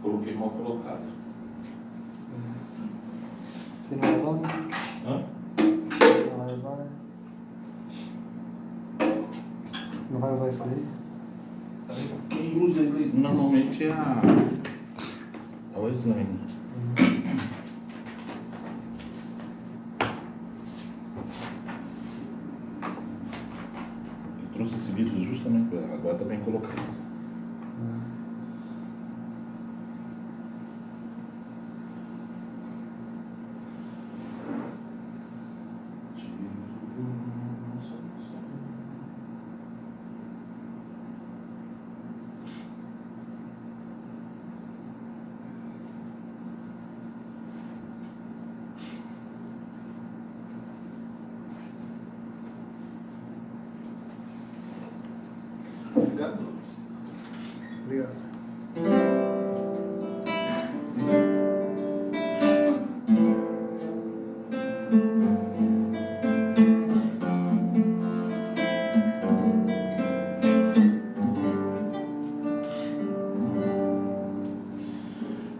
Coloquei mal colocado. Você não vai usar, né? Hã? Não vai usar, né? Não vai usar isso daí? Quem usa ele normalmente é o exame. Eu trouxe esse vídeo justamente para agora está bem colocado. Obrigado. Obrigado.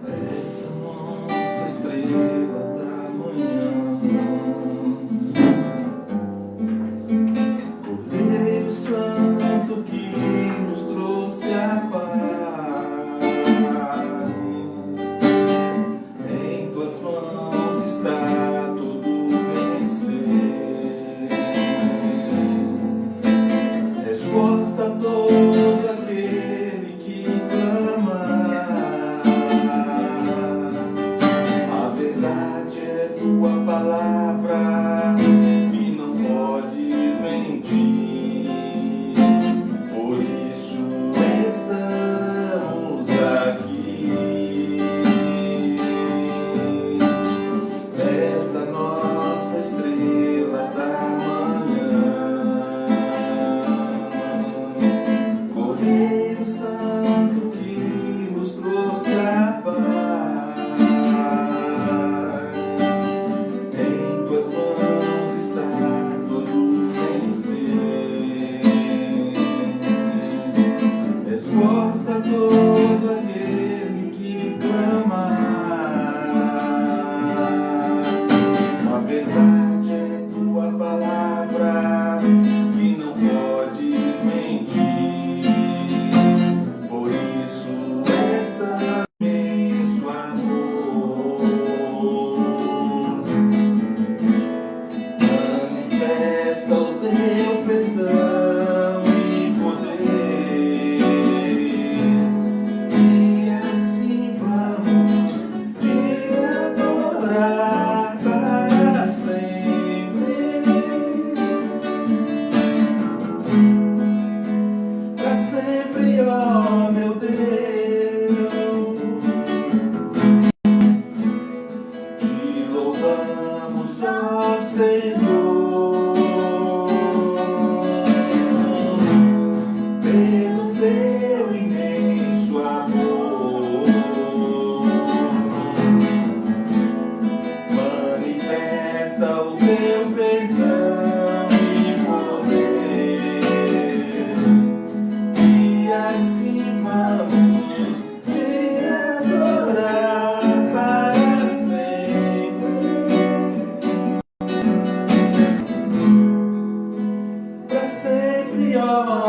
Essa nossa estrela da manhã, Cordeiro Santo que nos trouxe a paz, em tuas mãos está tudo vencer. Resposta a todo aquele que clama. A verdade é tua palavra que não podes mentir. Por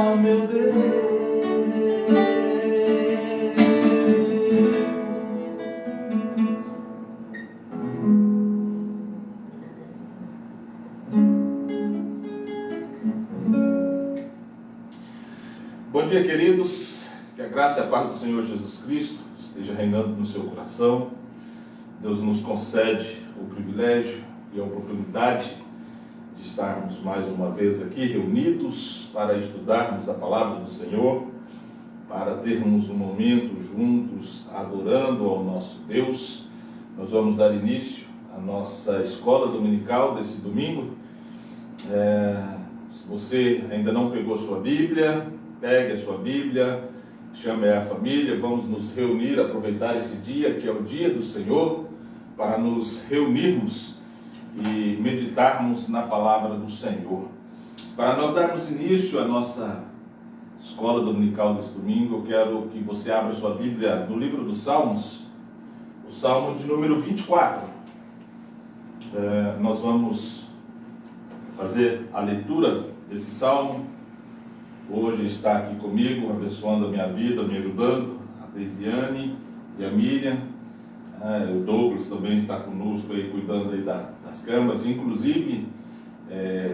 ó meu Deus. Bom dia, queridos. Que a graça e a paz do Senhor Jesus Cristo esteja reinando no seu coração. Deus nos concede o privilégio e a oportunidade de estarmos mais uma vez aqui reunidos para estudarmos a palavra do Senhor, para termos um momento juntos adorando ao nosso Deus. Nós vamos dar início à nossa escola dominical desse domingo. Se você ainda não pegou sua Bíblia, pegue a sua Bíblia, chame a família, vamos nos reunir, aproveitar esse dia que é o dia do Senhor, para nos reunirmos e meditarmos na palavra do Senhor. Para nós darmos início à nossa escola dominical desse domingo, eu quero que você abra sua Bíblia no livro dos Salmos, o Salmo de número 24. Nós vamos fazer a leitura desse Salmo. Hoje está aqui comigo, abençoando a minha vida, me ajudando, a Deisiane e a Miriam. O Douglas também está conosco aí, cuidando aí das câmeras. Inclusive,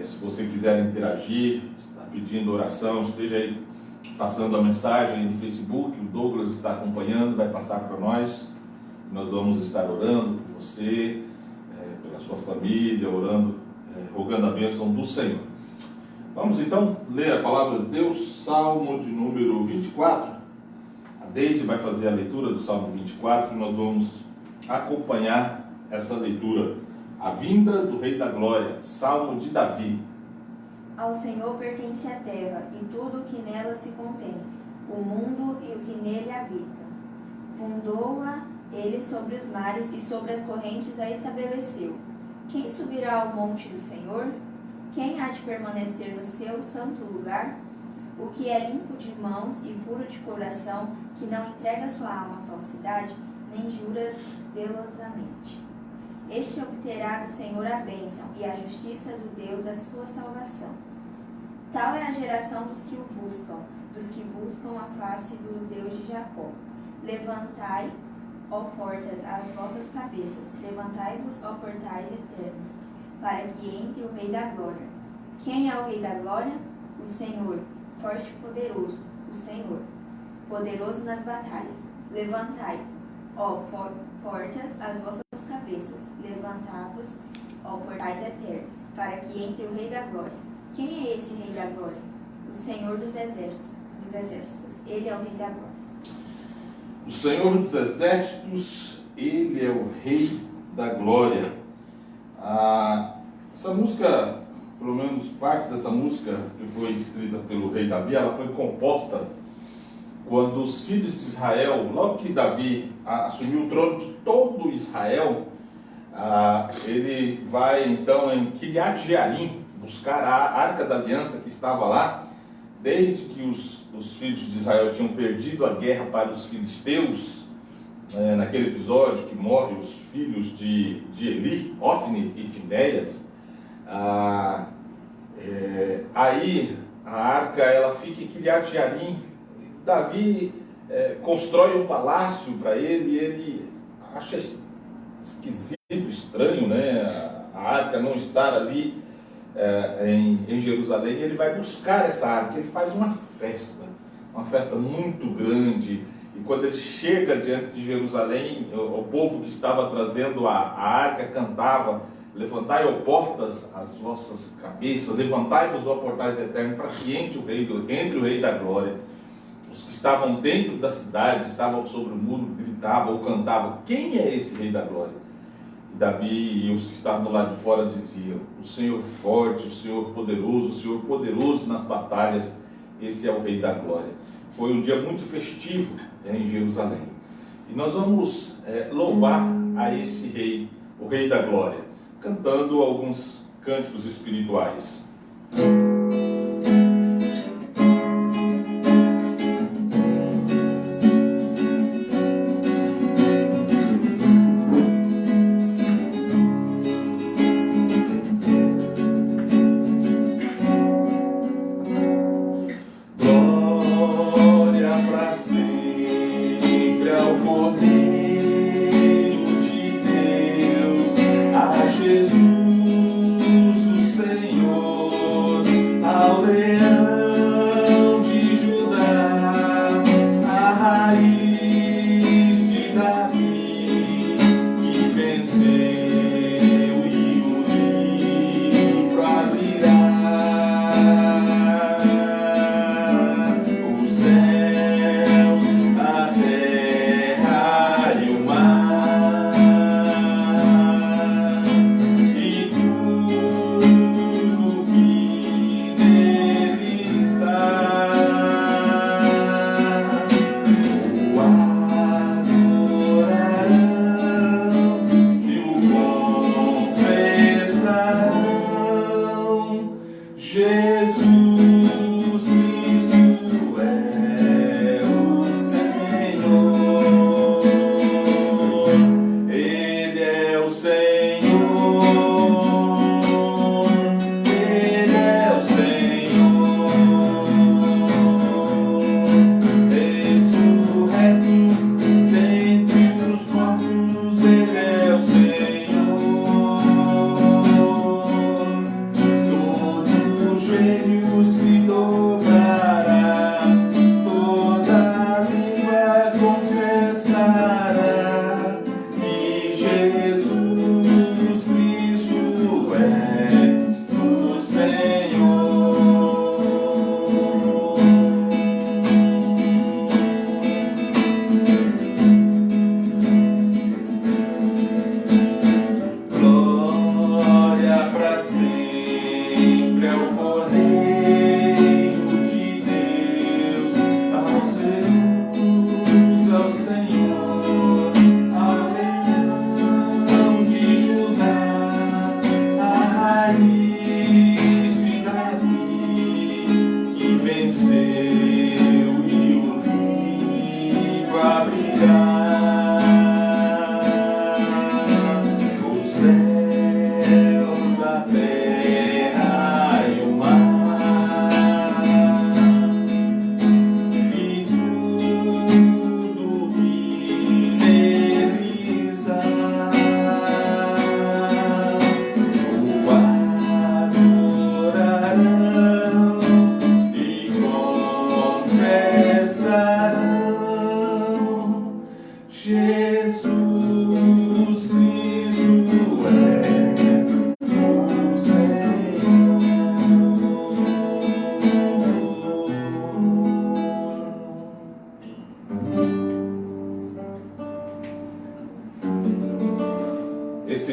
se você quiser interagir, está pedindo oração, esteja aí passando a mensagem no Facebook. O Douglas está acompanhando, vai passar para nós. Nós vamos estar orando por você, pela sua família, orando, rogando a bênção do Senhor. Vamos então ler a palavra de Deus, Salmo de número 24. A Deise vai fazer a leitura do Salmo 24 e nós vamos acompanhar essa leitura. A vinda do Rei da Glória, Salmo de Davi. Ao Senhor pertence a terra e tudo o que nela se contém, o mundo e o que nele habita. Fundou-a ele sobre os mares e sobre as correntes a estabeleceu. Quem subirá ao monte do Senhor? Quem há de permanecer no seu santo lugar? O que é limpo de mãos e puro de coração, que não entrega sua alma à falsidade, nem jura delosamente. Este obterá do Senhor a bênção e a justiça do Deus da sua salvação. Tal é a geração dos que o buscam, dos que buscam a face do Deus de Jacó. Levantai, ó portas, as vossas cabeças, levantai-vos, ó portais eternos, para que entre o Rei da Glória. Quem é o Rei da Glória? O Senhor, forte e poderoso, o Senhor, poderoso nas batalhas. Levantai, ó portas, as vossas cabeças, levantai-vos, ó portais eternos, para que entre o Rei da Glória. Quem é esse Rei da Glória? O Senhor dos exércitos. Ele é o Rei da Glória. O Senhor dos exércitos, Ele é o Rei da Glória. Essa música, pelo menos parte dessa música que foi escrita pelo rei Davi, ela foi composta quando os filhos de Israel, logo que Davi assumiu o trono de todo Israel, ele vai então em Kiriat Jearim buscar a Arca da Aliança que estava lá, desde que os filhos de Israel tinham perdido a guerra para os filisteus. Naquele episódio que morrem os filhos de Eli, Ofni e Finéias, aí a arca ela fica em Kiriat Jearim. Davi constrói um palácio para ele e ele acha esquisito, estranho, né? A arca não estar ali em Jerusalém. Ele vai buscar essa arca, ele faz uma festa muito grande. E quando ele chega diante de Jerusalém, o povo que estava trazendo a arca cantava: levantai, ó portas, as vossas cabeças, levantai-vos, ó portais eternos, para que entre o Rei da Glória. Os que estavam dentro da cidade, estavam sobre o muro, gritavam ou cantavam: quem é esse Rei da Glória? E Davi e os que estavam do lado de fora diziam: o Senhor forte, o Senhor poderoso nas batalhas, esse é o Rei da Glória. Foi um dia muito festivo em Jerusalém. E nós vamos louvar a esse Rei, o Rei da Glória, cantando alguns cânticos espirituais.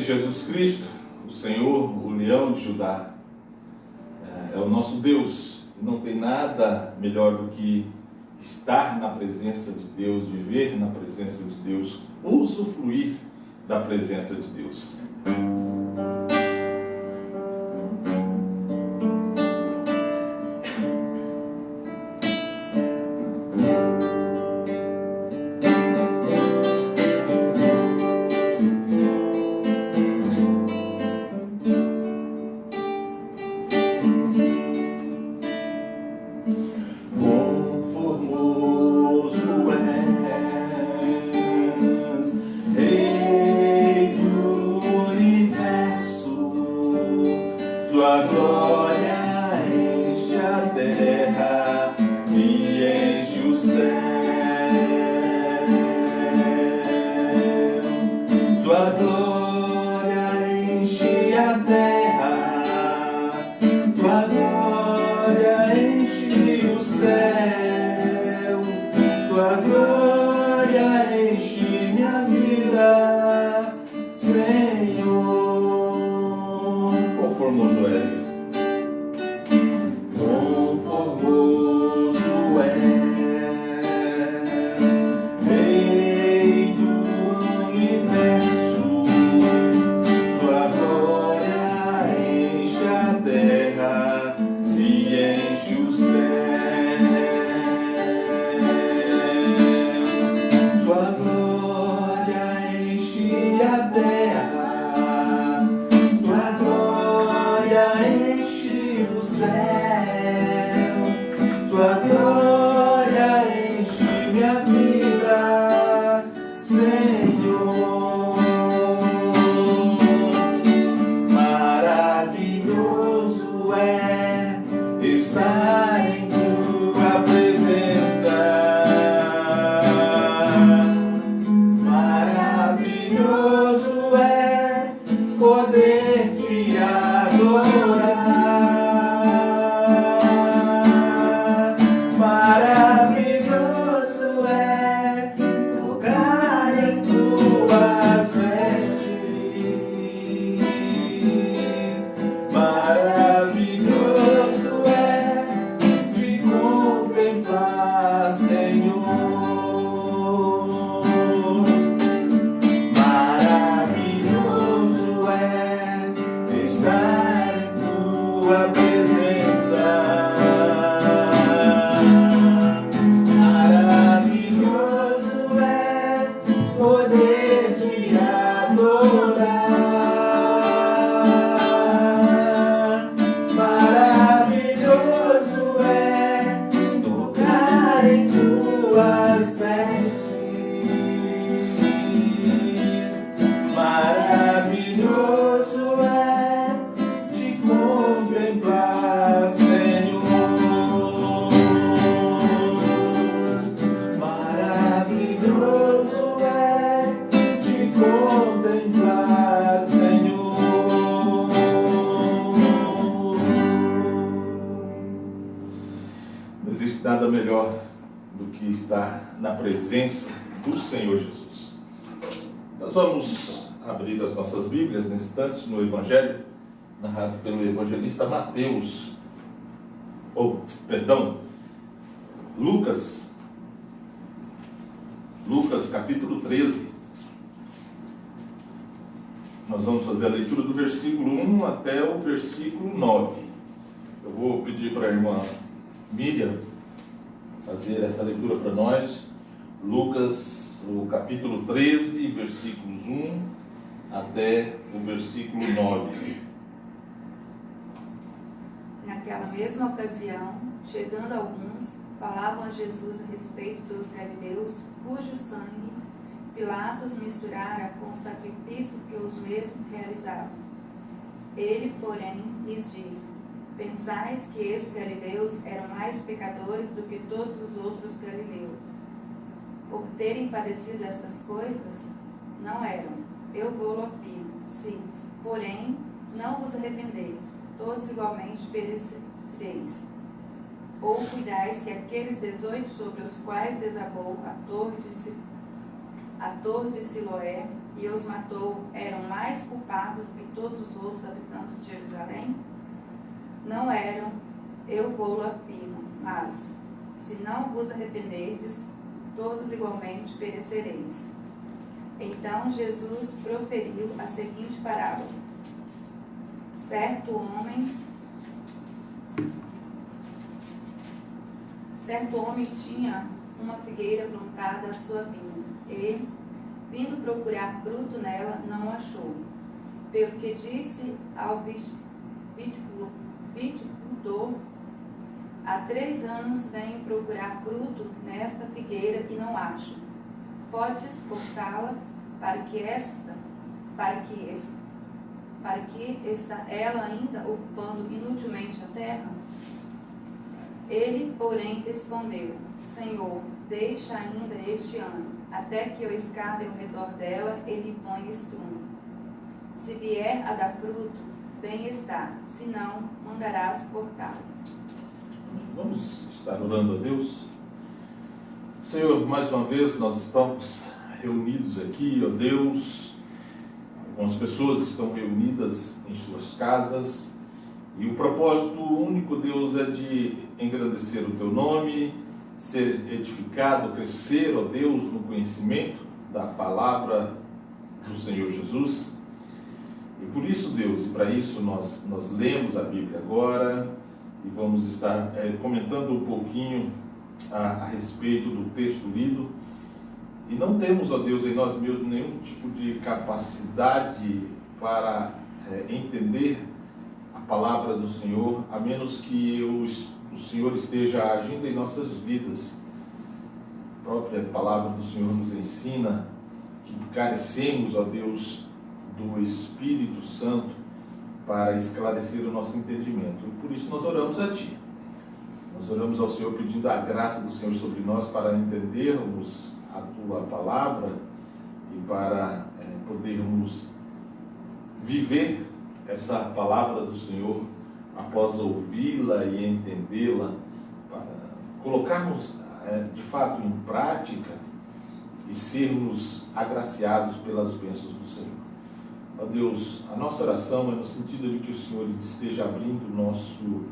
Jesus Cristo, o Senhor, o leão de Judá, é o nosso Deus. Não tem nada melhor do que estar na presença de Deus, viver na presença de Deus, usufruir da presença de Deus. Nada melhor do que estar na presença do Senhor Jesus. Nós vamos abrir as nossas Bíblias nesse instante no Evangelho narrado pelo evangelista Mateus, Lucas capítulo 13. Nós vamos fazer a leitura do versículo 1 até o versículo 9. Eu vou pedir para a irmã Miriam fazer essa leitura para nós. Lucas, o capítulo 13, versículos 1 até o versículo 9. Naquela mesma ocasião, chegando alguns, falavam a Jesus a respeito dos galileus, cujo sangue Pilatos misturara com o sacrifício que os mesmos realizavam. Ele, porém, lhes disse: pensais que esses galileus eram mais pecadores do que todos os outros galileus, por terem padecido essas coisas? Não eram. Eu vou-lo afirmo, sim. Porém, não vos arrependeis, todos igualmente perecereis. Ou cuidais que aqueles 18 sobre os quais desabou a torre Torre de Siloé, e os matou, eram mais culpados do que todos os outros habitantes de Jerusalém? Não eram, eu vou-lo afirmo, mas, se não vos arrependerdes, todos igualmente perecereis. Então Jesus proferiu a seguinte parábola. Certo homem tinha uma figueira plantada à sua vinha, e, vindo procurar fruto nela, não achou. Pelo que disse ao viticultor, há 3 anos venho procurar fruto nesta figueira e não acho. Podes cortá-la para que está ela ainda ocupando inutilmente a terra? Ele, porém, respondeu: Senhor, deixa ainda este ano, até que eu escave ao redor dela e lhe ponha estrume. Se vier a dar fruto, bem está, se não, mandarás cortá-la. Vamos estar orando a Deus. Senhor, mais uma vez nós estamos reunidos aqui, ó Deus. Algumas pessoas estão reunidas em suas casas e o propósito único, Deus, é de engrandecer o Teu nome, ser edificado, crescer, ó Deus, no conhecimento da palavra do Senhor Jesus. E por isso, Deus, e para isso nós lemos a Bíblia agora e vamos estar comentando um pouquinho a respeito do texto lido. E não temos, ó Deus, em nós mesmos nenhum tipo de capacidade para entender a palavra do Senhor, a menos que o Senhor esteja agindo em nossas vidas. A própria palavra do Senhor nos ensina que carecemos, ó Deus, do Espírito Santo para esclarecer o nosso entendimento. E por isso nós oramos a Ti. Nós oramos ao Senhor pedindo a graça do Senhor sobre nós para entendermos a Tua palavra e para podermos viver essa palavra do Senhor após ouvi-la e entendê-la, para colocarmos de fato em prática e sermos agraciados pelas bênçãos do Senhor. Ó Deus, a nossa oração é no sentido de que o Senhor esteja abrindo o nosso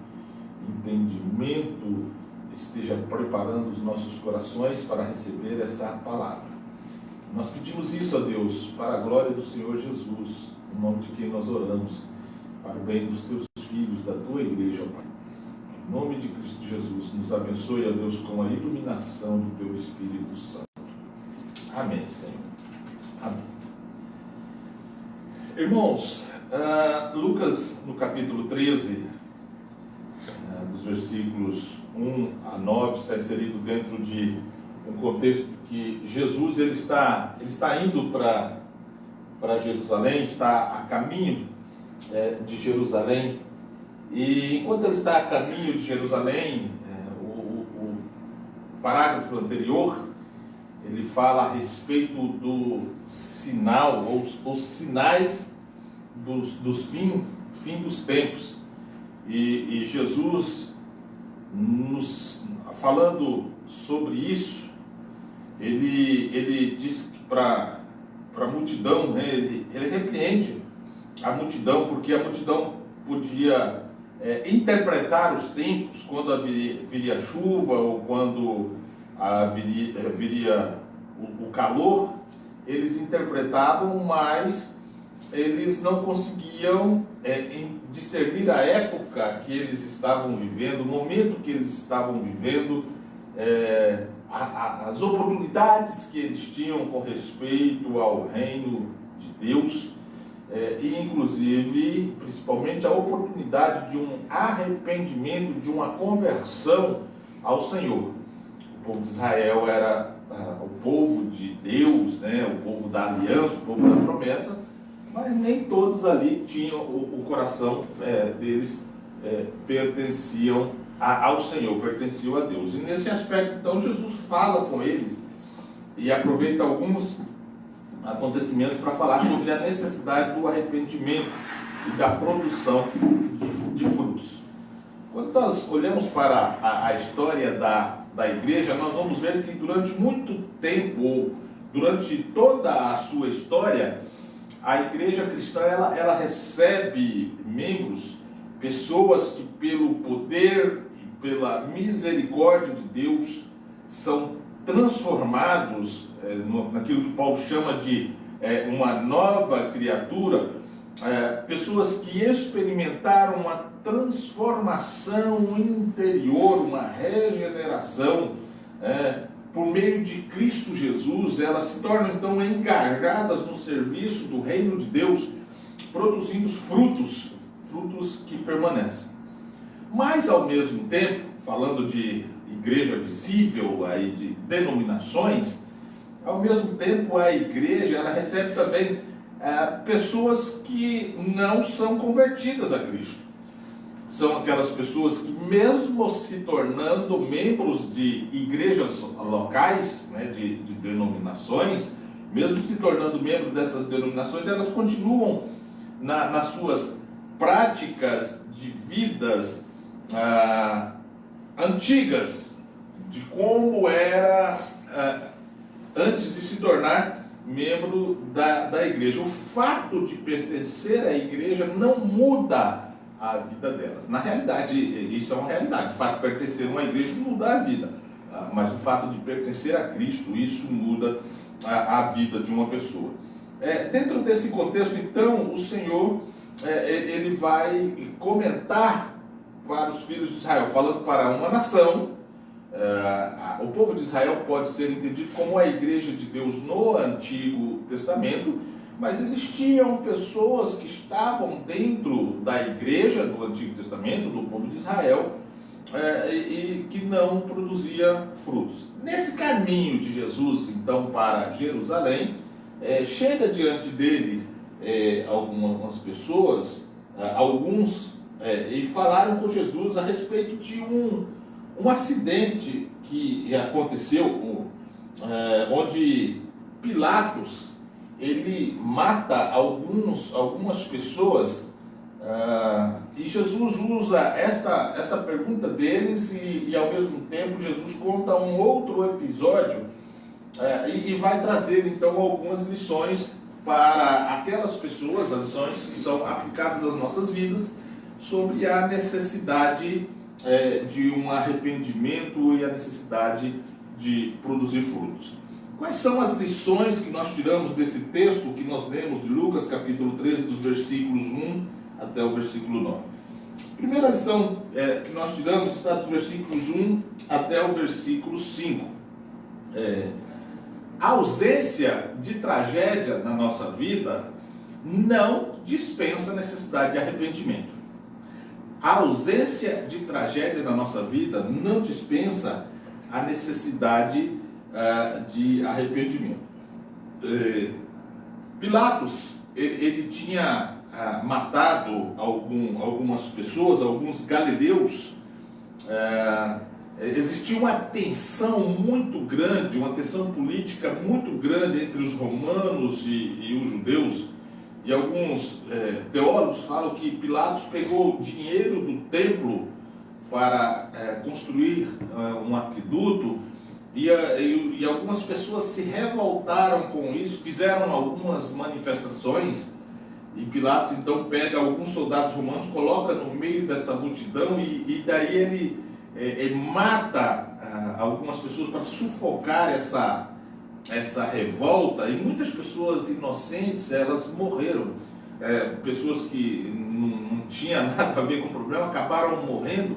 entendimento, esteja preparando os nossos corações para receber essa palavra. Nós pedimos isso, ó Deus, para a glória do Senhor Jesus, em nome de quem nós oramos, para o bem dos Teus filhos, da Tua igreja, ó Pai. Em nome de Cristo Jesus, nos abençoe, ó Deus, com a iluminação do Teu Espírito Santo. Amém, Senhor. Amém. Irmãos, Lucas, no capítulo 13, dos versículos 1 a 9, está inserido dentro de um contexto que Jesus ele está indo para Jerusalém, está a caminho de Jerusalém, e enquanto ele está a caminho de Jerusalém, o parágrafo anterior, ele fala a respeito do sinal, ou os sinais dos fim dos tempos. E Jesus, falando sobre isso, ele diz que para a multidão, né, ele repreende a multidão, porque a multidão podia interpretar os tempos, quando viria chuva ou quando viria o calor. Eles interpretavam, mas eles não conseguiam discernir a época que eles estavam vivendo, o momento que eles estavam vivendo, as oportunidades que eles tinham com respeito ao reino de Deus, e inclusive, principalmente, a oportunidade de um arrependimento, de uma conversão ao Senhor. O povo de Israel era o povo de Deus, né, o povo da aliança, o povo da promessa, mas nem todos ali tinham o coração deles pertenciam ao Senhor, pertenciam a Deus. E nesse aspecto, então, Jesus fala com eles e aproveita alguns acontecimentos para falar sobre a necessidade do arrependimento e da produção de frutos. Quando nós olhamos para a história da igreja, nós vamos ver que durante muito tempo, durante toda a sua história, a igreja cristã ela recebe membros, pessoas que pelo poder e pela misericórdia de Deus são transformados naquilo que Paulo chama de uma nova criatura, pessoas que experimentaram uma transformação interior, uma regeneração por meio de Cristo Jesus. Elas se tornam então engajadas no serviço do reino de Deus, produzindo frutos que permanecem. Mas ao mesmo tempo, falando de igreja visível, aí de denominações, ao mesmo tempo a igreja ela recebe também pessoas que não são convertidas a Cristo. São aquelas pessoas que, mesmo se tornando membros de igrejas locais, de denominações, mesmo se tornando membros dessas denominações, elas continuam nas suas práticas de vidas antigas, de como era antes de se tornar membro da igreja. O fato de pertencer à igreja não muda a vida delas. Na realidade, isso é uma realidade. O fato de pertencer a uma igreja não muda a vida, mas o fato de pertencer a Cristo, isso muda a vida de uma pessoa. Dentro desse contexto, então, o Senhor ele vai comentar para os filhos de Israel, falando para uma nação. O povo de Israel pode ser entendido como a igreja de Deus no Antigo Testamento, mas existiam pessoas que estavam dentro da igreja do Antigo Testamento, do povo de Israel, e que não produzia frutos. Nesse caminho de Jesus, então, para Jerusalém, chega diante deles algumas pessoas, e falaram com Jesus a respeito de um acidente que aconteceu, onde Pilatos ele mata algumas pessoas, e Jesus usa essa pergunta deles e ao mesmo tempo Jesus conta um outro episódio e vai trazer então algumas lições para aquelas pessoas, as lições que são aplicadas às nossas vidas, sobre a necessidade de um arrependimento e a necessidade de produzir frutos. Quais são as lições que nós tiramos desse texto que nós lemos de Lucas, capítulo 13, dos versículos 1 até o versículo 9? A primeira lição que nós tiramos está dos versículos 1 até o versículo 5. A ausência de tragédia na nossa vida não dispensa a necessidade de arrependimento. A ausência de tragédia na nossa vida não dispensa a necessidade de arrependimento. Pilatos, ele tinha matado algumas pessoas, alguns galileus. Existia uma tensão muito grande, uma tensão política muito grande entre os romanos e os judeus. E alguns teólogos falam que Pilatos pegou o dinheiro do templo para construir um aqueduto, e algumas pessoas se revoltaram com isso, fizeram algumas manifestações, e Pilatos então pega alguns soldados romanos, coloca no meio dessa multidão, e daí ele mata algumas pessoas para sufocar essa revolta, e muitas pessoas inocentes, elas morreram. Pessoas que não tinham nada a ver com o problema acabaram morrendo,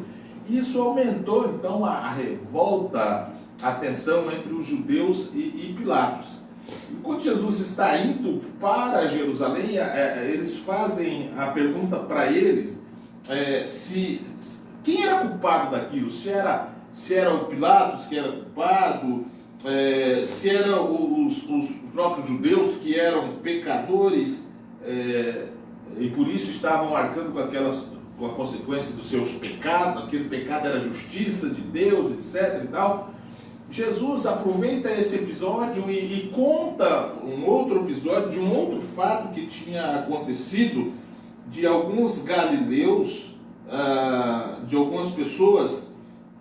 e isso aumentou então a revolta, a tensão entre os judeus e Pilatos. E quando Jesus está indo para Jerusalém, eles fazem a pergunta para eles quem era culpado daquilo, se era o Pilatos que era culpado, se eram os próprios judeus que eram pecadores, e por isso estavam arcando com a consequência dos seus pecados. Aquele pecado era a justiça de Deus, etc. e tal. Jesus aproveita esse episódio e conta um outro episódio de um outro fato que tinha acontecido, de alguns galileus, de algumas pessoas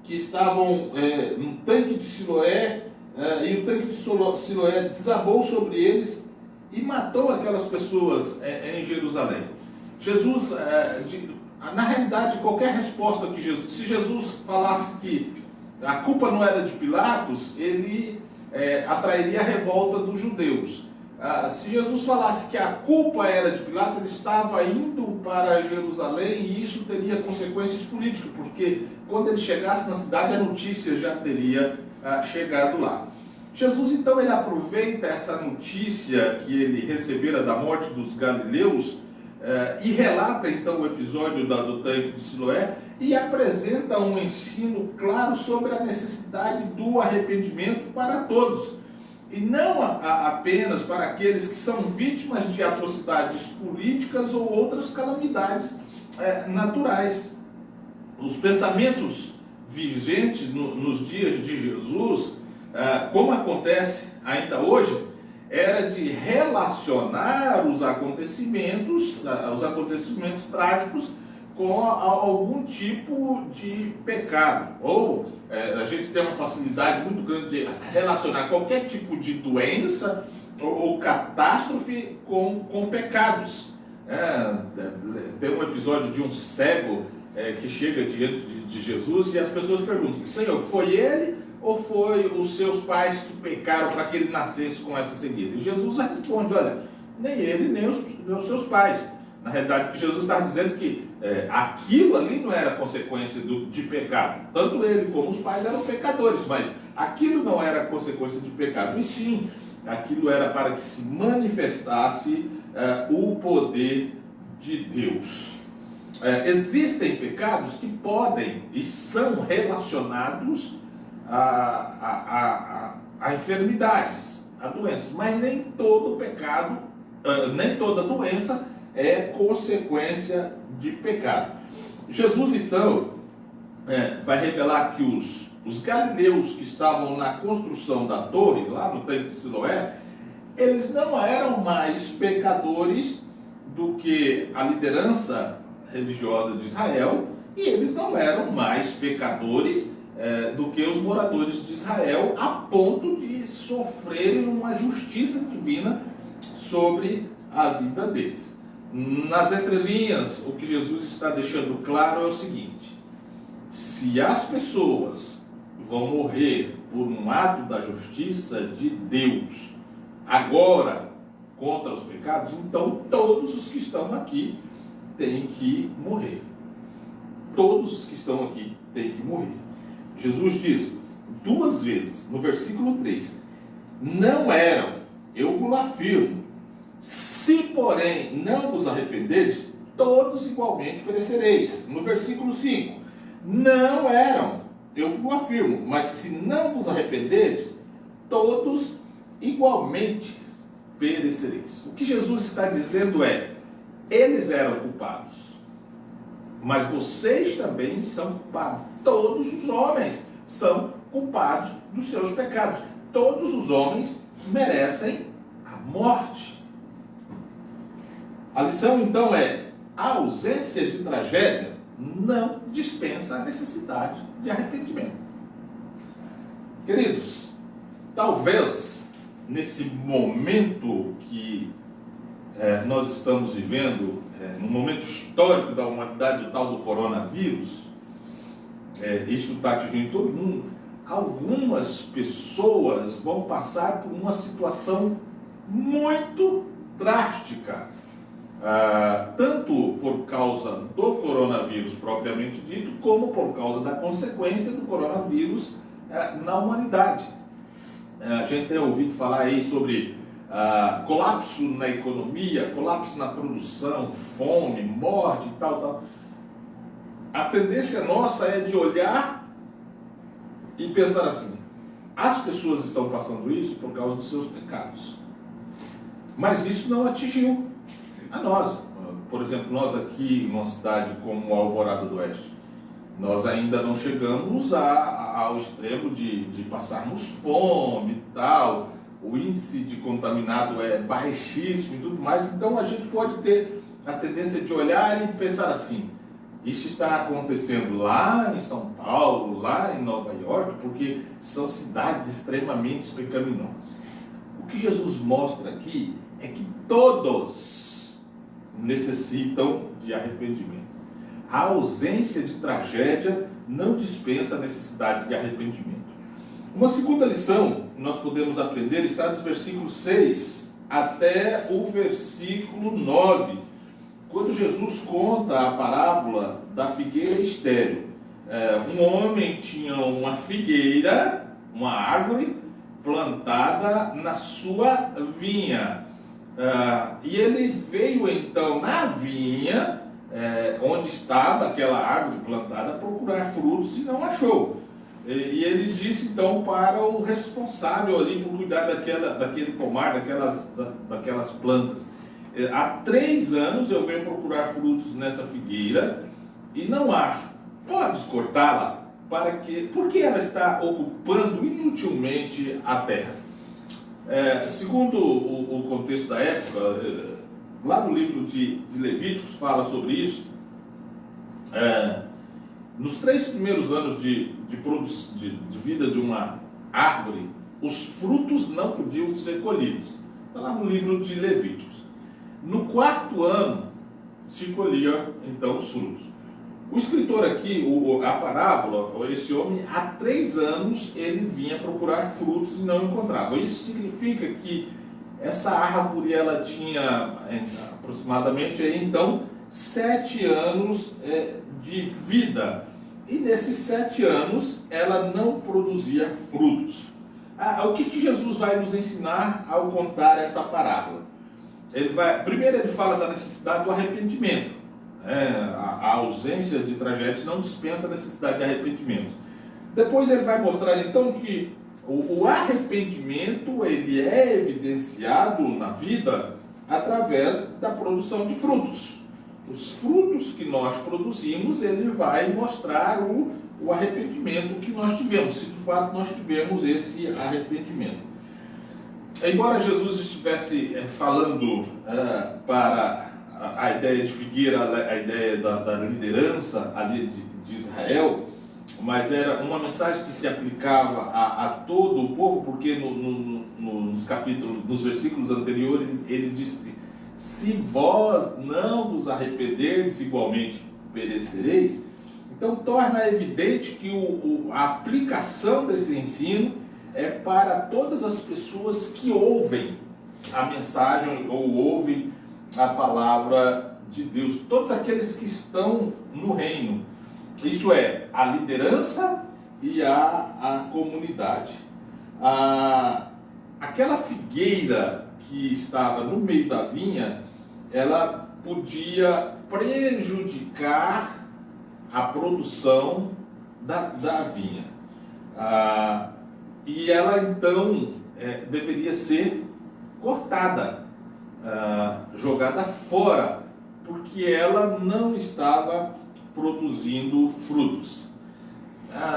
que estavam no tanque de Siloé, e o tanque de Siloé desabou sobre eles e matou aquelas pessoas em Jerusalém. Jesus, na realidade, qualquer resposta que Jesus... Se Jesus falasse que a culpa não era de Pilatos, ele atrairia a revolta dos judeus. Se Jesus falasse que a culpa era de Pilatos, ele estava indo para Jerusalém e isso teria consequências políticas, porque quando ele chegasse na cidade, a notícia já teria chegado lá. Jesus, então, ele aproveita essa notícia que ele recebera da morte dos galileus e relata, então, o episódio do tanque de Siloé e apresenta um ensino claro sobre a necessidade do arrependimento para todos. E não apenas para aqueles que são vítimas de atrocidades políticas ou outras calamidades naturais. Os pensamentos vigentes nos dias de Jesus, como acontece ainda hoje, era de relacionar os acontecimentos trágicos com algum tipo de pecado. Ou a gente tem uma facilidade muito grande de relacionar qualquer tipo de doença ou catástrofe com pecados. Tem um episódio de um cego que chega diante de Jesus e as pessoas perguntam: Senhor, foi ele ou foi os seus pais que pecaram para que ele nascesse com essa cegueira? E Jesus responde: olha, nem ele nem os seus pais. Na realidade, o que Jesus está dizendo é que aquilo ali não era consequência de pecado. Tanto ele como os pais eram pecadores, mas aquilo não era consequência de pecado. E sim, aquilo era para que se manifestasse o poder de Deus. Existem pecados que podem e são relacionados a enfermidades, a doenças, mas nem todo pecado, nem toda doença é consequência de pecado. Jesus, então, vai revelar que os galileus que estavam na construção da torre, lá no tanque de Siloé, eles não eram mais pecadores do que a liderança religiosa de Israel, e eles não eram mais pecadores do que os moradores de Israel, a ponto de sofrerem uma justiça divina sobre a vida deles. Nas entrelinhas, o que Jesus está deixando claro é o seguinte: se as pessoas vão morrer por um ato da justiça de Deus agora contra os pecados, então todos os que estão aqui têm que morrer. Todos os que estão aqui têm que morrer. Jesus diz duas vezes no versículo 3: não eram, eu vos afirmo, se porém não vos arrependeres, todos igualmente perecereis. No versículo 5: não eram, eu vos afirmo, mas se não vos arrependeres, todos igualmente perecereis. O que Jesus está dizendo é: eles eram culpados, mas vocês também são culpados. Todos os homens são culpados dos seus pecados. Todos os homens merecem a morte. A lição, então, é: a ausência de tragédia não dispensa a necessidade de arrependimento. Queridos, talvez nesse momento que nós estamos vivendo, no momento histórico da humanidade, o tal do coronavírus, isso está atingindo todo mundo, algumas pessoas vão passar por uma situação muito drástica, tanto por causa do coronavírus propriamente dito, como por causa da consequência do coronavírus na humanidade. A gente tem ouvido falar aí sobre colapso na economia, colapso na produção, fome, morte e tal. A tendência nossa é de olhar e pensar assim: as pessoas estão passando isso por causa dos seus pecados. Mas isso não atingiu a nós. Por exemplo, nós aqui, numa cidade como Alvorada do Oeste, nós ainda não chegamos ao extremo de passarmos fome e tal. O índice de contaminado é baixíssimo e tudo mais. Então a gente pode ter a tendência de olhar e pensar assim: Isso está acontecendo lá em São Paulo, lá em Nova York, porque são cidades extremamente pecaminosas. O que Jesus mostra aqui é que todos necessitam de arrependimento. A ausência de tragédia não dispensa a necessidade de arrependimento. Uma segunda lição que nós podemos aprender está dos versículos 6 até o versículo 9, quando Jesus conta a parábola da figueira estéril. Um homem tinha uma figueira, uma árvore, plantada na sua vinha. E ele veio então na vinha, onde estava aquela árvore plantada, procurar frutos e não achou. E ele disse então para o responsável ali por cuidar daquele pomar, daquelas plantas: há 3 anos eu venho procurar frutos nessa figueira e não acho. Podes cortá-la? Porque ela está ocupando inutilmente a terra. Segundo o contexto da época, lá no livro de Levíticos fala sobre isso. Nos 3 primeiros anos de vida de uma árvore, os frutos não podiam ser colhidos. Está lá no livro de Levíticos. No 4º ano se colhia então os frutos. O escritor aqui, a parábola, esse homem, há 3 anos ele vinha procurar frutos e não encontrava. Isso significa que essa árvore ela tinha aproximadamente então 7 anos de vida. E nesses 7 anos ela não produzia frutos. O que Jesus vai nos ensinar ao contar essa parábola? Primeiro ele fala da necessidade do arrependimento. A ausência de tragédias não dispensa a necessidade de arrependimento. Depois ele vai mostrar então que o arrependimento ele é evidenciado na vida através da produção de frutos. Os frutos que nós produzimos, ele vai mostrar o arrependimento que nós tivemos, se de fato nós tivemos esse arrependimento. Embora Jesus estivesse falando para a ideia de figueira, a ideia da liderança ali de Israel, mas era uma mensagem que se aplicava a todo o povo, porque nos capítulos, nos versículos anteriores, ele disse: se vós não vos arrependerdes, igualmente perecereis. Então torna evidente que a aplicação desse ensino é para todas as pessoas que ouvem a mensagem ou ouvem a palavra de Deus, todos aqueles que estão no reino, isso é, a liderança e a comunidade. Aquela figueira que estava no meio da vinha, ela podia prejudicar a produção da vinha. E ela então deveria ser cortada, jogada fora, porque ela não estava produzindo frutos.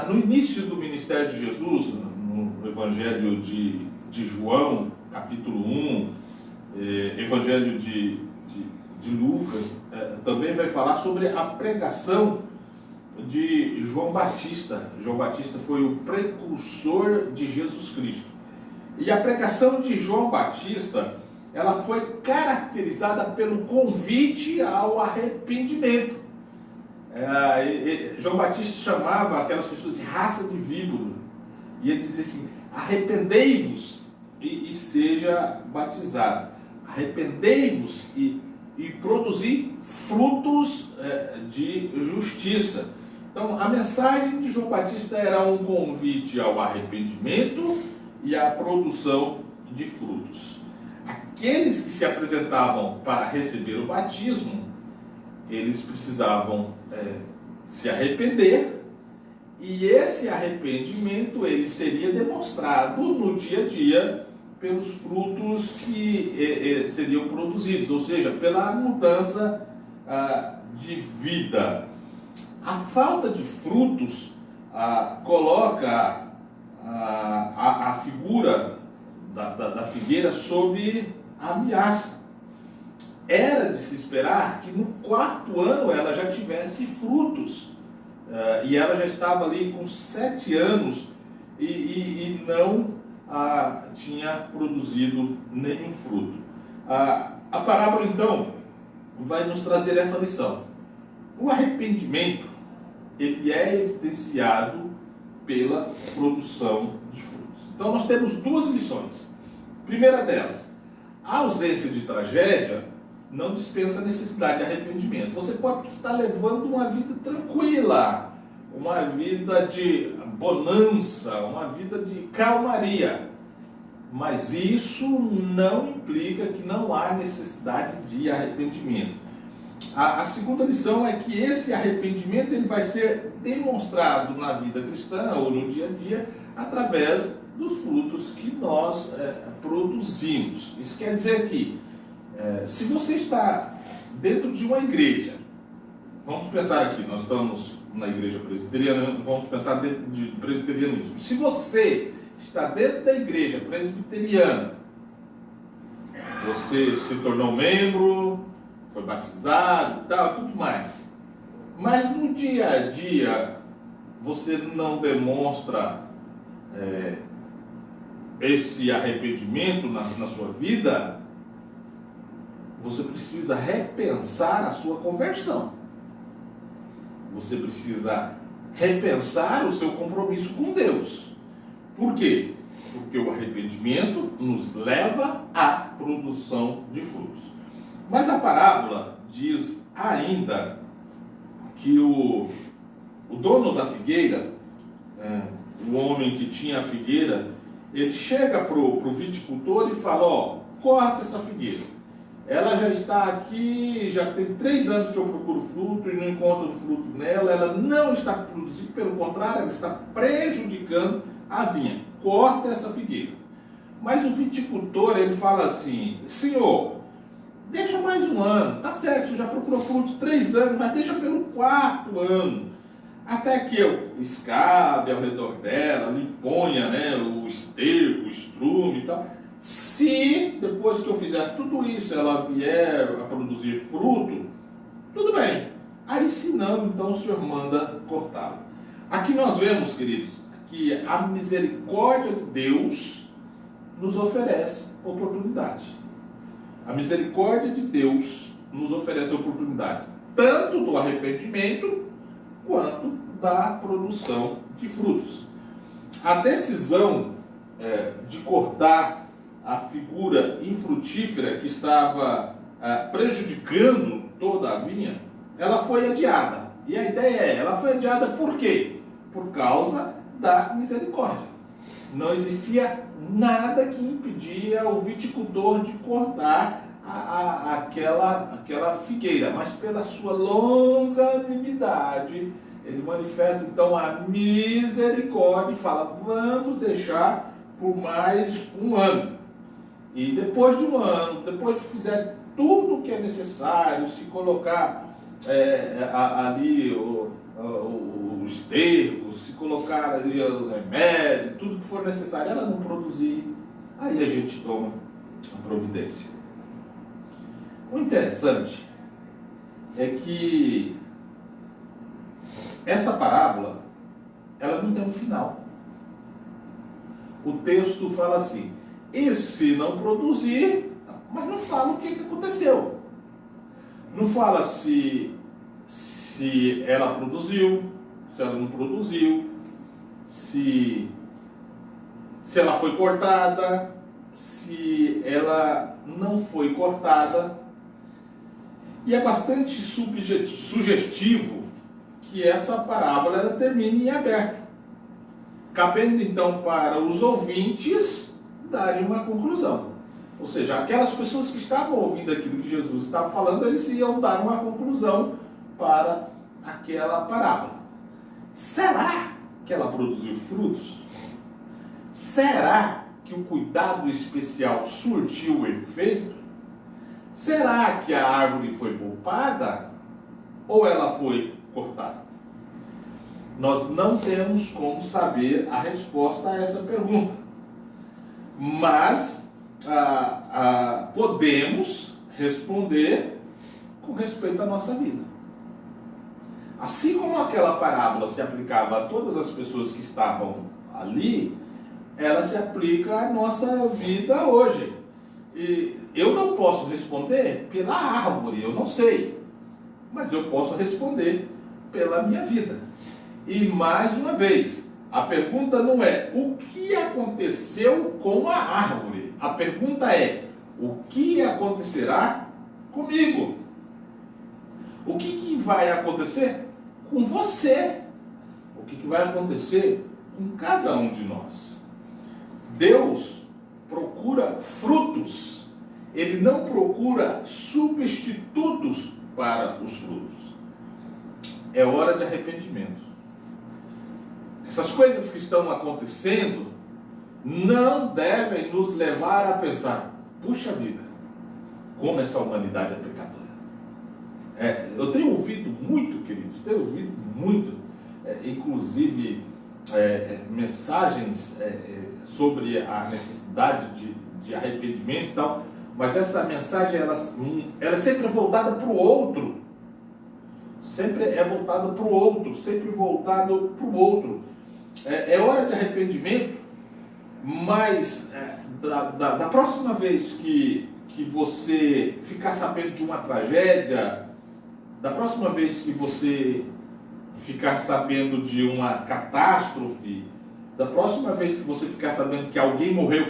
No início do ministério de Jesus, no Evangelho de João, capítulo 1, Evangelho de Lucas, também vai falar sobre a pregação de João Batista. João Batista foi o precursor de Jesus Cristo. E a pregação de João Batista, ela foi caracterizada pelo convite ao arrependimento. João Batista chamava aquelas pessoas de raça de víbora. E ele dizia assim: arrependei-vos e seja batizado. Arrependei-vos e produzi frutos de justiça. Então, a mensagem de João Batista era um convite ao arrependimento e à produção de frutos. Aqueles que se apresentavam para receber o batismo, eles precisavam se arrepender, e esse arrependimento ele seria demonstrado no dia a dia pelos frutos que seriam produzidos, ou seja, pela mudança de vida. A falta de frutos coloca a figura da figueira sob ameaça. era de se esperar que no 4º ano ela já tivesse frutos. E ela já estava ali com 7 anos e não tinha produzido nenhum fruto. A parábola, então, vai nos trazer essa lição. O arrependimento, ele é evidenciado pela produção de frutos. Então, nós temos 2 lições. Primeira delas, a ausência de tragédia não dispensa a necessidade de arrependimento. Você pode estar levando uma vida tranquila, uma vida de bonança, uma vida de calmaria, mas isso não implica que não há necessidade de arrependimento. A segunda lição é que esse arrependimento ele vai ser demonstrado na vida cristã ou no dia a dia através dos frutos que nós produzimos. Isso quer dizer que se você está dentro de uma igreja, vamos pensar aqui, nós estamos na igreja presbiteriana, vamos pensar dentro de presbiterianismo. Se você está dentro da igreja presbiteriana, você se tornou membro, foi batizado e tal, tudo mais, mas no dia a dia você não demonstra esse arrependimento na sua vida, você precisa repensar a sua conversão. Você precisa repensar o seu compromisso com Deus. Por quê? Porque o arrependimento nos leva à produção de frutos. Mas a parábola diz ainda que o dono da figueira, o homem que tinha a figueira, ele chega para o viticultor e fala: ó, corta essa figueira. Ela já está aqui, já tem 3 anos que eu procuro fruto e não encontro fruto nela, ela não está produzindo, pelo contrário, ela está prejudicando a vinha. Corta essa figueira. Mas o viticultor, ele fala assim: senhor, deixa mais 1 ano, tá certo, você já procurou frutos 3 anos, mas deixa pelo 4º ano, até que eu escabe ao redor dela, lhe ponha o esterco, o estrume e tal. Se depois que eu fizer tudo isso ela vier a produzir fruto, tudo bem. Aí se não, então o Senhor manda cortá-lo. Aqui nós vemos, queridos, que a misericórdia de Deus nos oferece oportunidade. A misericórdia de Deus nos oferece oportunidades, tanto do arrependimento quanto da produção de frutos. A decisão de cortar a figura infrutífera que estava prejudicando toda a vinha, ela foi adiada. E a ideia ela foi adiada por quê? Por causa da misericórdia. Não existia nada que impedia o viticultor de cortar aquela figueira, mas pela sua longanimidade, ele manifesta então a misericórdia e fala: vamos deixar por mais 1 ano. E depois de 1 ano, depois de fizer tudo o que é necessário, se colocar ali o esterco, se colocar ali os remédios, tudo que for necessário, ela não produzir, aí a gente toma a providência. O interessante é que essa parábola, ela não tem um final. O texto fala assim: e se não produzir, mas não fala o que aconteceu. Não fala se ela produziu, se ela não produziu, se ela foi cortada, se ela não foi cortada. E é bastante sugestivo que essa parábola ela termine em aberto, cabendo então para os ouvintes darem uma conclusão. Ou seja, aquelas pessoas que estavam ouvindo aquilo que Jesus estava falando, eles iam dar uma conclusão para aquela parábola. Será que ela produziu frutos? Será que o cuidado especial surtiu efeito? Será que a árvore foi poupada ou ela foi cortada? Nós não temos como saber a resposta a essa pergunta, mas podemos responder com respeito à nossa vida. Assim como aquela parábola se aplicava a todas as pessoas que estavam ali, ela se aplica à nossa vida hoje. E eu não posso responder pela árvore, eu não sei, mas eu posso responder pela minha vida. E mais uma vez, a pergunta não é o que aconteceu com a árvore, a pergunta é o que acontecerá comigo? O que vai acontecer com você? O que vai acontecer com cada um de nós? Deus procura frutos. Ele não procura substitutos para os frutos. É hora de arrependimento. Essas coisas que estão acontecendo não devem nos levar a pensar: puxa vida, como essa humanidade é pecadora. Eu tenho ouvido muito, queridos, inclusive mensagens sobre a necessidade de arrependimento e tal, mas essa mensagem ela é sempre voltada para o outro. Sempre é voltada para o outro, sempre voltado para o outro. É hora de arrependimento, mas da próxima vez que você ficar sabendo de uma tragédia, da próxima vez que você ficar sabendo de uma catástrofe, da próxima vez que você ficar sabendo que alguém morreu,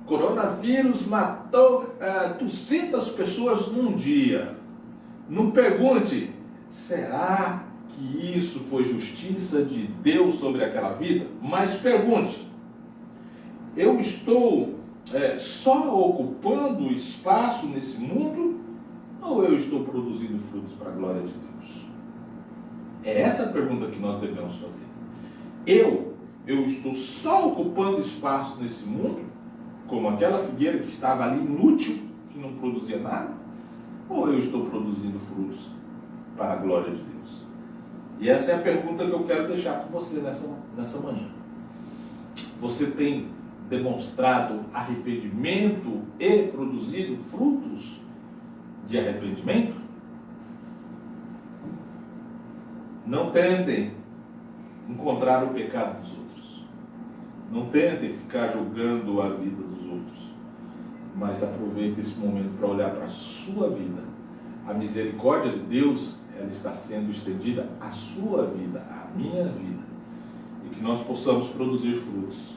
coronavírus matou 200 pessoas num dia, não pergunte: será que isso foi justiça de Deus sobre aquela vida? Mas pergunte: eu estou só ocupando espaço nesse mundo, ou eu estou produzindo frutos para a glória de Deus? É essa a pergunta que nós devemos fazer. Eu estou só ocupando espaço nesse mundo, como aquela figueira que estava ali inútil, que não produzia nada, ou eu estou produzindo frutos para a glória de Deus? E essa é a pergunta que eu quero deixar com você nessa manhã. Você tem demonstrado arrependimento e produzido frutos de arrependimento? Não tentem encontrar o pecado dos outros. Não tentem ficar julgando a vida dos outros. Mas aproveite esse momento para olhar para a sua vida. A misericórdia de Deus, ela está sendo estendida à sua vida, à minha vida. E que nós possamos produzir frutos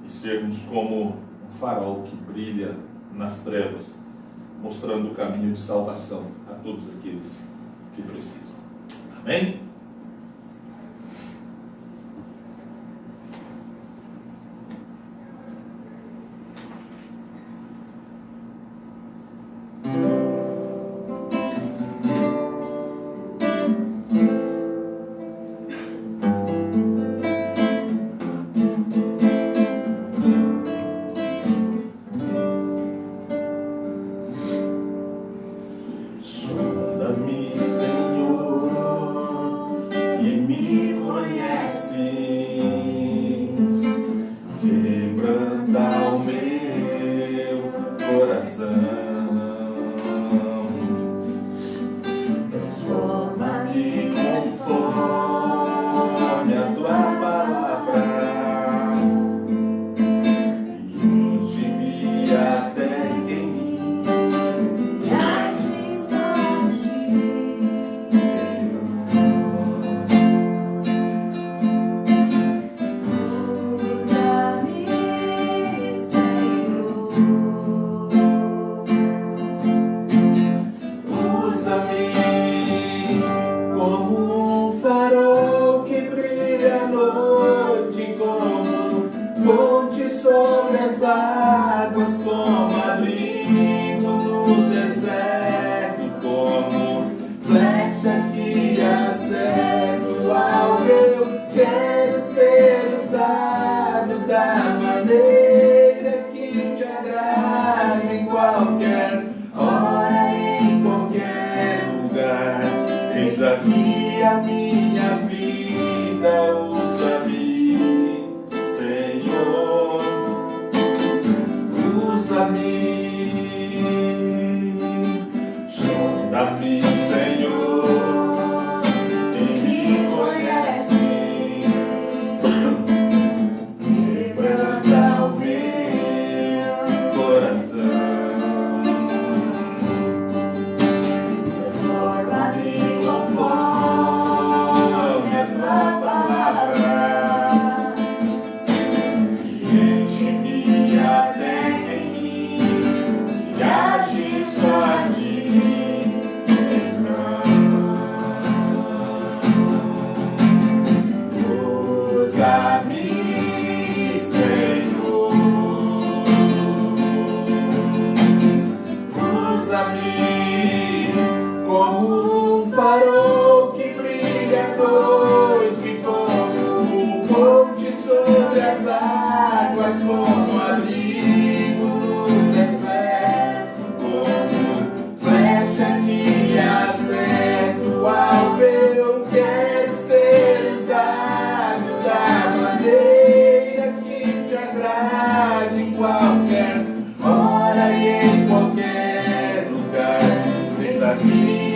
e sermos como um farol que brilha nas trevas, mostrando o caminho de salvação a todos aqueles que precisam. Amém?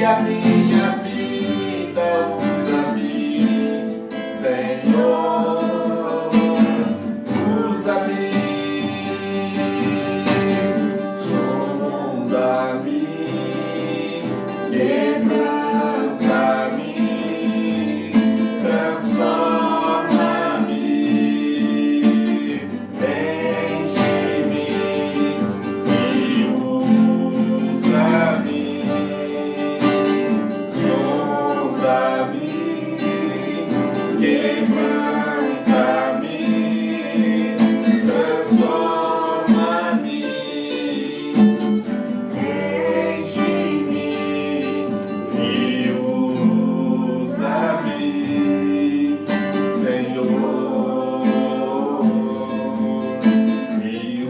e a minha vida usa-me, Senhor, usa-me, sonda-me, quebranta-me, transforma-me, enche-me e usa-me, sonda-me, quebranta-me, transforma-me, enche-me e usa-me, Senhor, e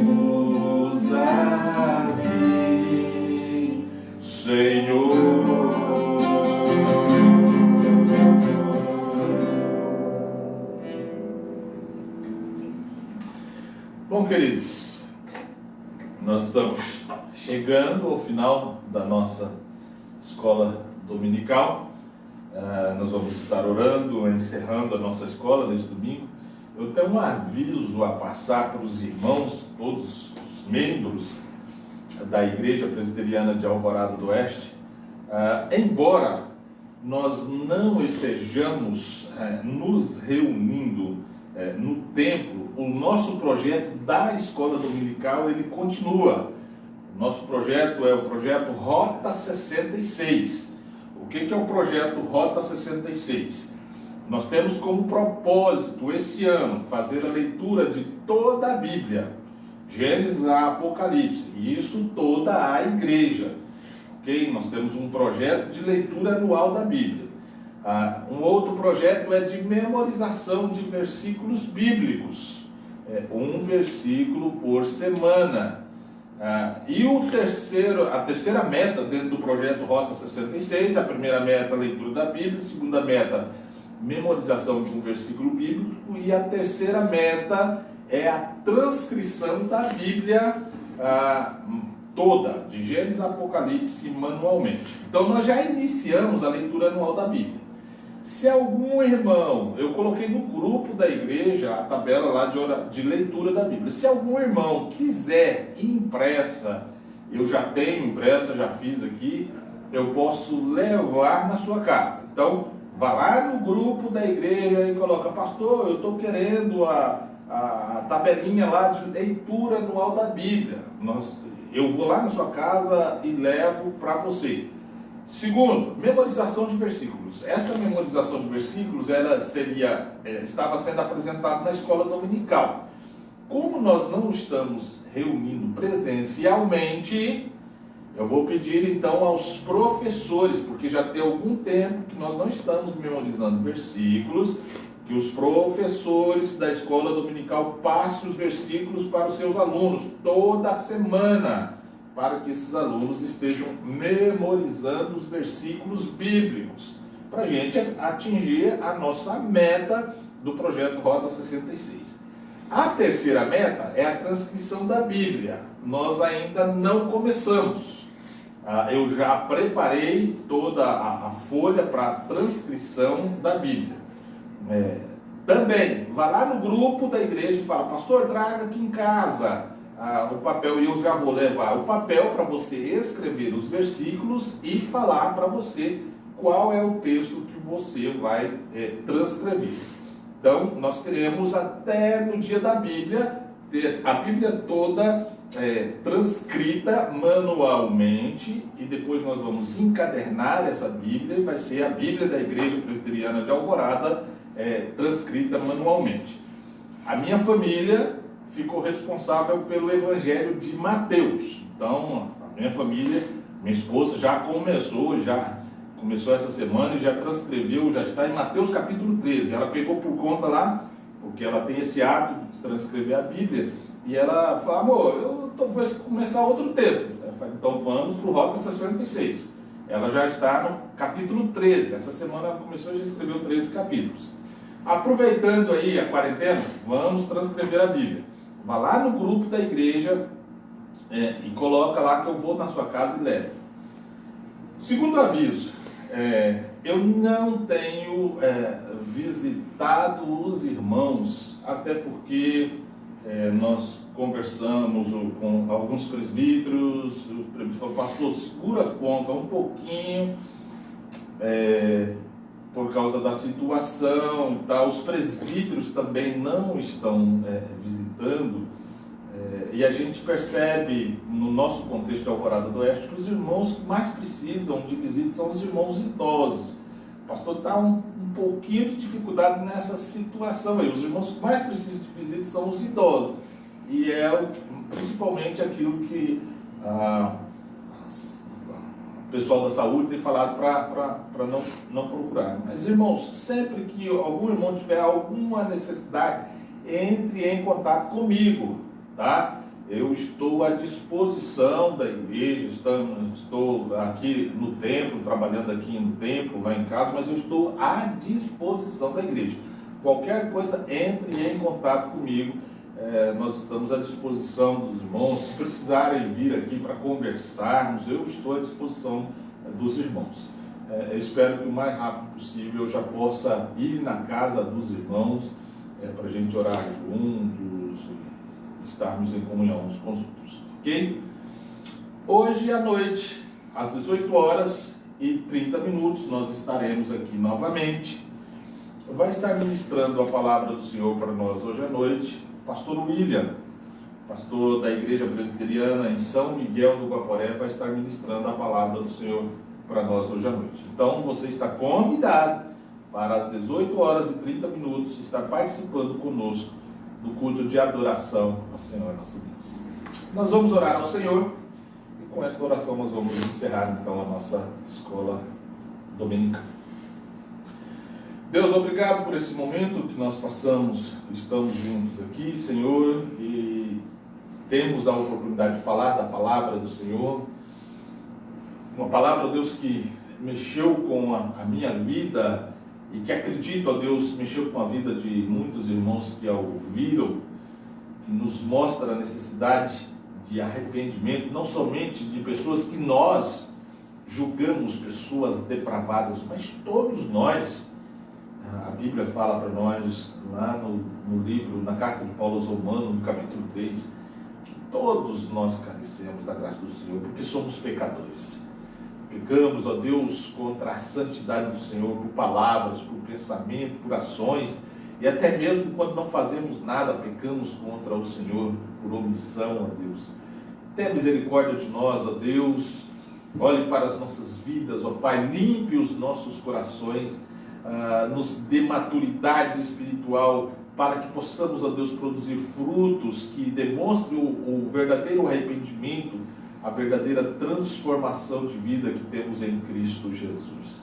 usa-me, Bom, queridos, nós estamos chegando ao final da nossa escola dominical. Nós vamos estar orando, encerrando a nossa escola neste domingo. Eu tenho um aviso a passar para os irmãos, todos os membros da Igreja Presbiteriana de Alvorada do Oeste. Embora nós não estejamos nos reunindo no templo, o nosso projeto da escola dominical ele continua. O nosso projeto é o projeto Rota 66. O que é o projeto Rota 66? Nós temos como propósito esse ano fazer a leitura de toda a Bíblia, Gênesis a Apocalipse, e isso toda a igreja. Ok? Nós temos um projeto de leitura anual da Bíblia. Um outro projeto é de memorização de versículos bíblicos, um versículo por semana. E a terceira meta dentro do projeto Rota 66, a primeira meta, leitura da Bíblia, a segunda meta, memorização de um versículo bíblico, e a terceira meta é a transcrição da Bíblia toda, de Gênesis a Apocalipse, manualmente. Então nós já iniciamos a leitura anual da Bíblia. Se algum irmão, eu coloquei no grupo da igreja a tabela lá de leitura da Bíblia. Se algum irmão quiser impressa, eu já tenho impressa, já fiz aqui, eu posso levar na sua casa. Então, vá lá no grupo da igreja e coloca: pastor, eu estou querendo a tabelinha lá de leitura anual da Bíblia. Eu vou lá na sua casa e levo para você. Segundo, memorização de versículos. Essa memorização de versículos estava sendo apresentada na escola dominical. Como nós não estamos reunindo presencialmente, eu vou pedir então aos professores, porque já tem algum tempo que nós não estamos memorizando versículos, que os professores da escola dominical passem os versículos para os seus alunos toda semana, para que esses alunos estejam memorizando os versículos bíblicos, para a gente atingir a nossa meta do projeto Rota 66. A terceira meta é a transcrição da Bíblia. Nós ainda não começamos. Eu já preparei toda a folha para a transcrição da Bíblia. Também, vá lá no grupo da igreja e fala: pastor, traga aqui em casa o papel, e eu já vou levar o papel para você escrever os versículos e falar para você qual é o texto que você vai transcrever. Então, nós queremos até no dia da Bíblia ter a Bíblia toda transcrita manualmente, e depois nós vamos encadernar essa Bíblia e vai ser a Bíblia da Igreja Presbiteriana de Alvorada transcrita manualmente. A minha família ficou responsável pelo Evangelho de Mateus. Então, a minha família, minha esposa já começou essa semana e já transcreveu, já está em Mateus capítulo 13. Ela pegou por conta lá, porque ela tem esse hábito de transcrever a Bíblia, e ela falou: amor, vou começar outro texto. Eu falei: então vamos para o Rota 66. Ela já está no capítulo 13. Essa semana ela começou e já escreveu 13 capítulos. Aproveitando aí a quarentena, vamos transcrever a Bíblia. Vá lá no grupo da igreja e coloca lá que eu vou na sua casa e levo. Segundo aviso, eu não tenho visitado os irmãos, até porque nós conversamos com alguns presbíteros, os presbíteros falaram: pastor, segura a ponta um pouquinho, por causa da situação e tal. Os presbíteros também não estão visitando, e a gente percebe no nosso contexto de Alvorada do Oeste que os irmãos que mais precisam de visita são os irmãos idosos. O pastor está um pouquinho de dificuldade nessa situação aí. Os irmãos que mais precisam de visita são os idosos, e principalmente aquilo que o pessoal da saúde tem falado para não procurar. Mas, irmãos, sempre que algum irmão tiver alguma necessidade, entre em contato comigo, tá? Eu estou à disposição da igreja, estou aqui no templo, trabalhando aqui no templo, lá em casa, mas eu estou à disposição da igreja. Qualquer coisa, entre em contato comigo. Nós estamos à disposição dos irmãos. Se precisarem vir aqui para conversarmos, eu estou à disposição dos irmãos. Eu espero que o mais rápido possível eu já possa ir na casa dos irmãos para a gente orar juntos e estarmos em comunhão uns com os outros, ok? Hoje à noite, às 18h30, nós estaremos aqui novamente. Vai estar ministrando a palavra do Senhor para nós hoje à noite pastor William, pastor da Igreja Presbiteriana em São Miguel do Guaporé, vai estar ministrando a palavra do Senhor para nós hoje à noite. Então você está convidado para às 18h30 estar participando conosco do culto de adoração ao Senhor nosso Deus. Nós vamos orar ao Senhor e com esta oração nós vamos encerrar então a nossa escola dominical. Deus, obrigado por esse momento que nós passamos, estamos juntos aqui, Senhor, e temos a oportunidade de falar da palavra do Senhor. Uma palavra, Deus, que mexeu com a minha vida e que acredito, ó Deus, mexeu com a vida de muitos irmãos que a ouviram, que nos mostra a necessidade de arrependimento, não somente de pessoas que nós julgamos pessoas depravadas, mas todos nós. A Bíblia fala para nós, lá no livro, na carta de Paulo aos Romanos, no capítulo 3, que todos nós carecemos da graça do Senhor, porque somos pecadores. Pecamos, ó Deus, contra a santidade do Senhor, por palavras, por pensamento, por ações, e até mesmo quando não fazemos nada, pecamos contra o Senhor por omissão, ó Deus. Tenha misericórdia de nós, ó Deus, olhe para as nossas vidas, ó Pai, limpe os nossos corações, nos dê maturidade espiritual para que possamos, ó Deus, produzir frutos que demonstrem o verdadeiro arrependimento, a verdadeira transformação de vida que temos em Cristo Jesus.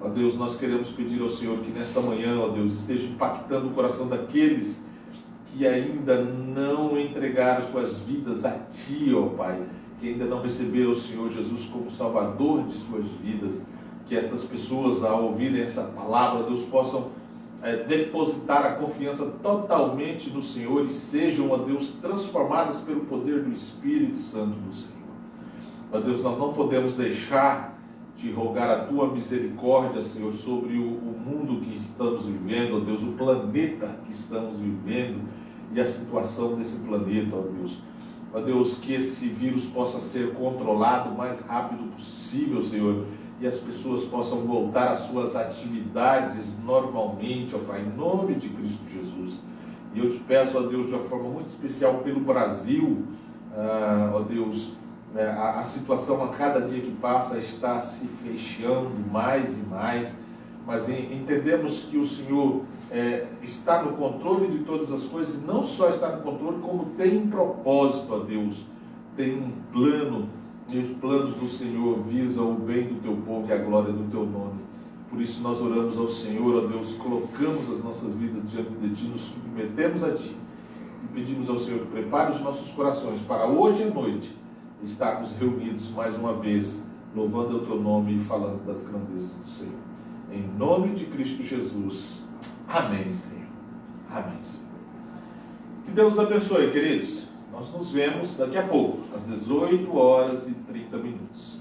Ó Deus, nós queremos pedir ao Senhor que nesta manhã, ó Deus, esteja impactando o coração daqueles que ainda não entregaram suas vidas a Ti, ó Pai, que ainda não receberam o Senhor Jesus como Salvador de suas vidas. Que estas pessoas, ao ouvirem essa palavra, Deus, possam depositar a confiança totalmente no Senhor e sejam, ó Deus, transformadas pelo poder do Espírito Santo do Senhor. Ó Deus, nós não podemos deixar de rogar a Tua misericórdia, Senhor, sobre o mundo que estamos vivendo, ó Deus, o planeta que estamos vivendo e a situação desse planeta, ó Deus. Ó Deus, que esse vírus possa ser controlado o mais rápido possível, Senhor, e as pessoas possam voltar às suas atividades normalmente, ó Pai, em nome de Cristo Jesus. E eu te peço, ó Deus, de uma forma muito especial pelo Brasil, ó Deus, a situação a cada dia que passa está se fechando mais e mais, mas entendemos que o Senhor está no controle de todas as coisas, e não só está no controle, como tem um propósito, ó Deus, tem um plano. E os planos do Senhor visam o bem do Teu povo e a glória do Teu nome. Por isso nós oramos ao Senhor, ó Deus, e colocamos as nossas vidas diante de Ti, nos submetemos a Ti e pedimos ao Senhor que prepare os nossos corações para hoje à noite estarmos reunidos mais uma vez, louvando o Teu nome e falando das grandezas do Senhor. Em nome de Cristo Jesus. Amém, Senhor. Amém, Senhor. Que Deus abençoe, queridos. Nós nos vemos daqui a pouco, às 18h30.